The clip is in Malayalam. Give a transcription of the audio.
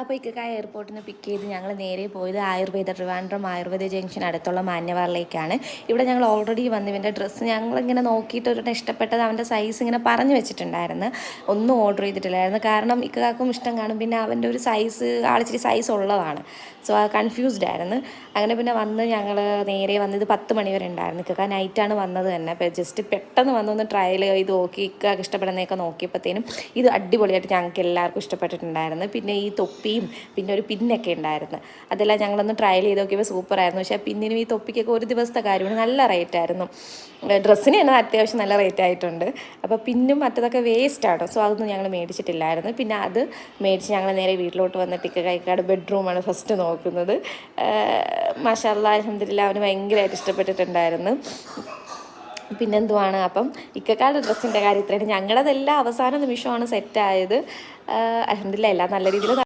അപ്പോൾ ഇക്കക്കായ എയർപോർട്ടിൽ നിന്ന് പിക്ക് ചെയ്ത് ഞങ്ങൾ നേരെ പോയത് ട്രിവാൻഡ്രം ആയുർവേദ ജംഗ്ഷൻ അടുത്തുള്ള മാന്യവാറിലേക്കാണ്. ഇവിടെ ഞങ്ങൾ ഓൾറെഡി വന്ന് ഇവൻ്റെ ഡ്രസ്സ് ഞങ്ങളിങ്ങനെ നോക്കിയിട്ട് ഒരെണ്ണം ഇഷ്ടപ്പെട്ടത് അവൻ്റെ സൈസ് ഇങ്ങനെ പറഞ്ഞു വെച്ചിട്ടുണ്ടായിരുന്നു. ഒന്നും ഓർഡർ ചെയ്തിട്ടില്ലായിരുന്നു, കാരണം ഇക്കക്കാർക്കും ഇഷ്ടം കാണും, പിന്നെ അവൻ്റെ ഒരു സൈസ് ആളിച്ചിരി സൈസ് ഉള്ളതാണ്. സോ ആ കൺഫ്യൂസ്ഡ് ആയിരുന്നു. അങ്ങനെ പിന്നെ വന്ന് ഞങ്ങൾ നേരെ വന്നത് 10 മണി വരെ ഉണ്ടായിരുന്നു. ഇക്ക നൈറ്റാണ് വന്നത് തന്നെ. അപ്പോൾ ജസ്റ്റ് പെട്ടെന്ന് വന്നൊന്ന് ട്രയൽ ചെയ്ത് നോക്കി, ഇക്കക്ക് ഇഷ്ടപ്പെടുന്നതൊക്കെ നോക്കിയപ്പോഴത്തേനും ഇത് അടിപൊളിയായിട്ട് ഞങ്ങൾക്ക് എല്ലാവർക്കും ഇഷ്ടപ്പെട്ടിട്ടുണ്ടായിരുന്നു. പിന്നെ ഈ തൊപ്പിയും പിന്നെ ഒരു പിന്നൊക്കെ ഉണ്ടായിരുന്നു. അതെല്ലാം ഞങ്ങളൊന്ന് ട്രയൽ ചെയ്ത് നോക്കിയപ്പോൾ സൂപ്പറായിരുന്നു. പക്ഷേ പിന്നിനും ഈ തൊപ്പിക്കൊക്കെ ഒരു ദിവസത്തെ കാര്യമാണ്, നല്ല റേറ്റായിരുന്നു. ഡ്രസ്സിന് തന്നെ അത്യാവശ്യം നല്ല റേറ്റ് ആയിട്ടുണ്ട്. അപ്പോൾ പിന്നും മറ്റതൊക്കെ വേസ്റ്റാണ്. സോ അതൊന്നും ഞങ്ങൾ മേടിച്ചിട്ടില്ലായിരുന്നു. പിന്നെ അത് മേടിച്ച് ഞങ്ങൾ നേരെ വീട്ടിലോട്ട് വന്നിട്ട് ഇക്കയുടെ ബെഡ്റൂമാണ് ഫസ്റ്റ് നോക്കുന്നത്. മാഷാ അല്ലാഹ് അൽഹംദുലില്ലാഹ് അവന് ഭയങ്കരമായിട്ട് ഇഷ്ടപ്പെട്ടിട്ടുണ്ടായിരുന്നു. പിന്നെന്തുവാണ്, അപ്പം ഇക്കക്കാരുടെ ഡ്രസ്സിൻ്റെ കാര്യം ഇത്രയാണ്. ഞങ്ങളതെല്ലാം അവസാന നിമിഷമാണ് സെറ്റായത്. അൽഹംദുലില്ലാഹ് എല്ലാം നല്ല രീതിയിൽ